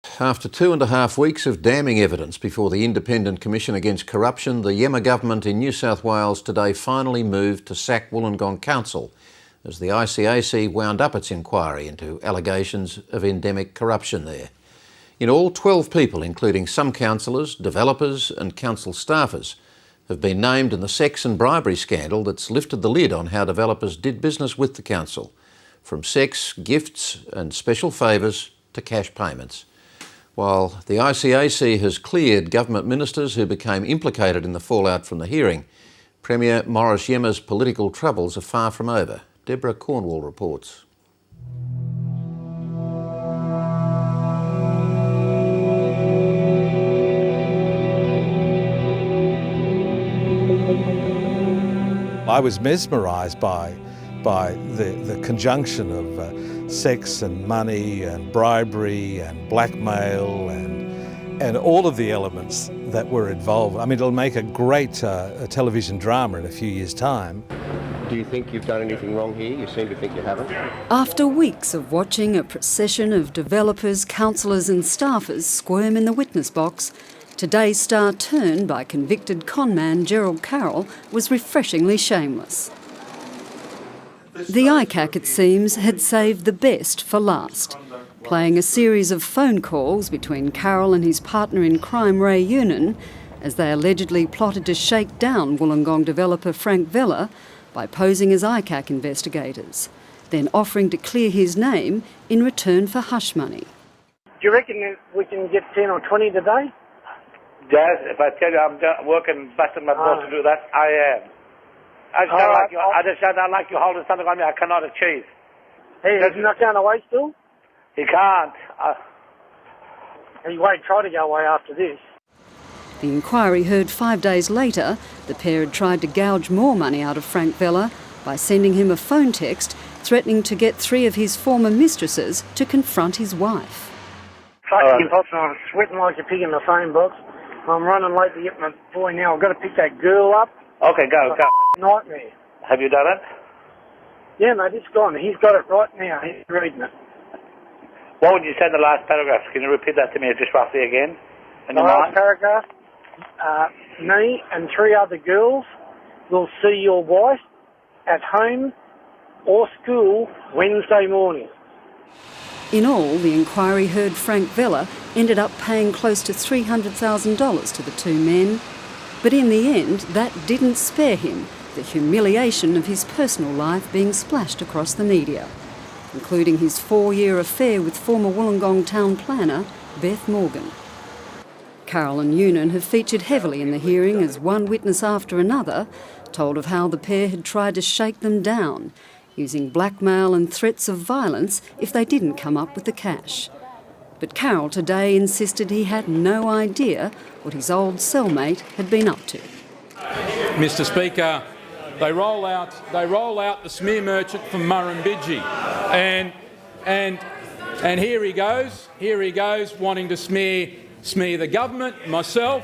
After 2.5 weeks of damning evidence before the Independent Commission Against Corruption, the Iemma Government in New South Wales today finally moved to sack Wollongong Council as the ICAC wound up its inquiry into allegations of endemic corruption there. In all, 12 people, including some councillors, developers and council staffers, have been named in the sex and bribery scandal that's lifted the lid on how developers did business with the council, from sex, gifts and special favours to cash payments. While the ICAC has cleared government ministers who became implicated in the fallout from the hearing, Premier Morris Iemma's political troubles are far from over. Deborah Cornwall reports. I was mesmerised by the conjunction of sex and money and bribery and blackmail and all of the elements that were involved. I mean, it'll make a great television drama in a few years' time. Do you think you've done anything wrong here? You seem to think you haven't. After weeks of watching a procession of developers, councillors and staffers squirm in the witness box, today's star turn by convicted conman Gerald Carroll was refreshingly shameless. The ICAC, it seems, had saved the best for last, playing a series of phone calls between Carroll and his partner in crime Ray Unan as they allegedly plotted to shake down Wollongong developer Frank Vella by posing as ICAC investigators, then offering to clear his name in return for hush money. Do you reckon we can get 10 or 20 today? Yes, if I tell you I'm working busting my balls to do that, I am. I just don't like you holding something on me I cannot achieve. Hey, is he not going away still? He can't. He won't try to go away after this. The inquiry heard 5 days later, the pair had tried to gouge more money out of Frank Vella by sending him a phone text threatening to get 3 of his former mistresses to confront his wife. Fucking impossible. I'm sweating like a pig in the phone box. I'm running late to get my boy now. I've got to pick that girl up. Okay, go. Nightmare. Have you done it? Yeah, mate, it's gone. He's got it right now. He's reading it. What would you say in the last paragraph? Can you repeat that to me just roughly again? The last paragraph, me and 3 other girls will see your wife at home or school Wednesday morning. In all, the inquiry heard Frank Vella ended up paying close to $300,000 to the 2 men. But in the end, that didn't spare him the humiliation of his personal life being splashed across the media, including his 4-year affair with former Wollongong town planner Beth Morgan. Carroll and Unan have featured heavily in the hearing as one witness after another told of how the pair had tried to shake them down, using blackmail and threats of violence if they didn't come up with the cash. But Carroll today insisted he had no idea what his old cellmate had been up to. Mr Speaker, they roll out the smear merchant from Murrumbidgee, and here he goes wanting to smear the government, myself.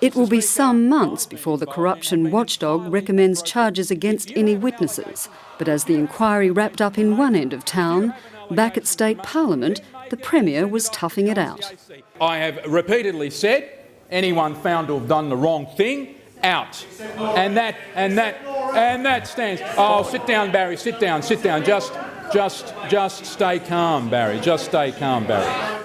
It will be some months before the corruption watchdog recommends charges against any witnesses. But as the inquiry wrapped up in one end of town, back at State Parliament, the Premier was toughing it out. I have repeatedly said, anyone found to have done the wrong thing, out. And that stands. Oh, sit down, Barry. Sit down. Just stay calm, Barry. Just stay calm, Barry.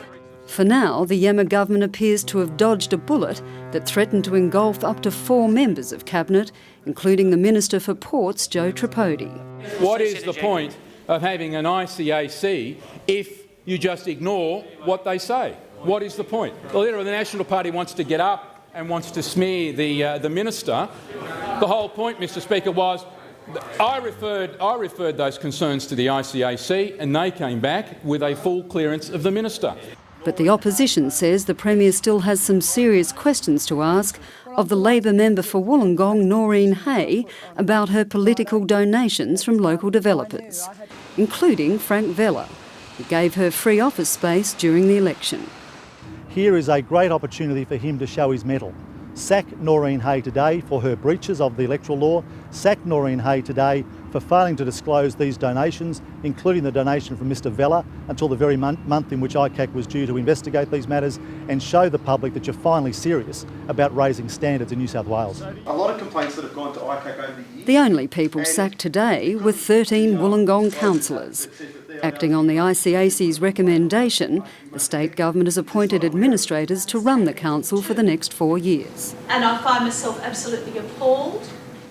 For now, the Iemma Government appears to have dodged a bullet that threatened to engulf up to 4 members of Cabinet, including the Minister for Ports, Joe Tripodi. What is the point of having an ICAC if you just ignore what they say? What is the point? The leader of the National Party wants to get up and wants to smear the minister. The whole point, Mr Speaker, was I referred those concerns to the ICAC and they came back with a full clearance of the minister. But the opposition says the Premier still has some serious questions to ask of the Labor member for Wollongong, Noreen Hay, about her political donations from local developers, including Frank Vella, who gave her free office space during the election. Here is a great opportunity for him to show his mettle. Sack Noreen Hay today for her breaches of the electoral law. Sack Noreen Hay today for failing to disclose these donations, including the donation from Mr Vella, until the very month in which ICAC was due to investigate these matters, and show the public that you're finally serious about raising standards in New South Wales. A lot of complaints that have gone to ICAC over the years. The only people sacked today were 13 Wollongong councillors. Acting on the ICAC's recommendation, the state government has appointed administrators to run the council for the next 4 years. And I find myself absolutely appalled.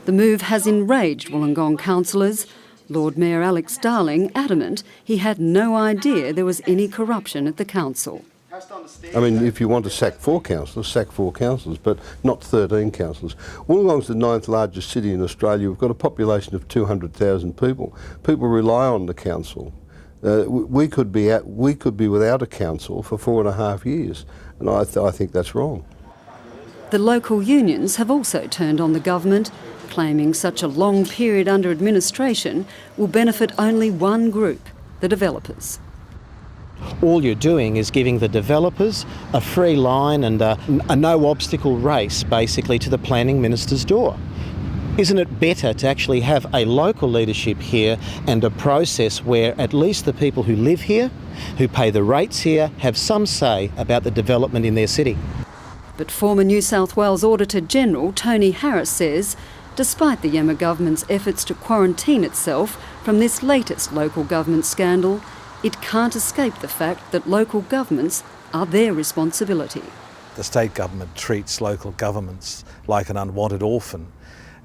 The move has enraged Wollongong councillors. Lord Mayor Alex Darling adamant he had no idea there was any corruption at the council. I mean, if you want to sack 4 councillors, but not 13 councillors. Wollongong's the 9th largest city in Australia. We've got a population of 200,000 people. People rely on the council. We could be without a council for 4.5 years, and I think that's wrong. The local unions have also turned on the government, claiming such a long period under administration will benefit only one group, the developers. All you're doing is giving the developers a free line and a no-obstacle race, basically, to the planning minister's door. Isn't it better to actually have a local leadership here and a process where at least the people who live here, who pay the rates here, have some say about the development in their city? But former New South Wales Auditor-General Tony Harris says, despite the Iemma Government's efforts to quarantine itself from this latest local government scandal, it can't escape the fact that local governments are their responsibility. The state government treats local governments like an unwanted orphan,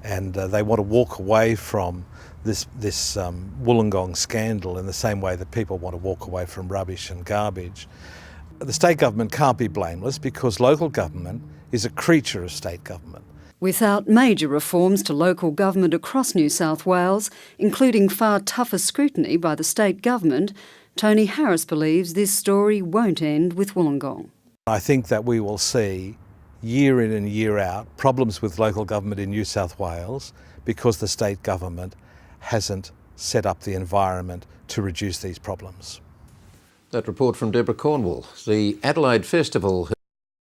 and they want to walk away from this Wollongong scandal in the same way that people want to walk away from rubbish and garbage. The state government can't be blameless because local government is a creature of state government. Without major reforms to local government across New South Wales, including far tougher scrutiny by the state government, Tony Harris believes this story won't end with Wollongong. I think that we will see, year in and year out, problems with local government in New South Wales because the state government hasn't set up the environment to reduce these problems. That report from Deborah Cornwall. The Adelaide Festival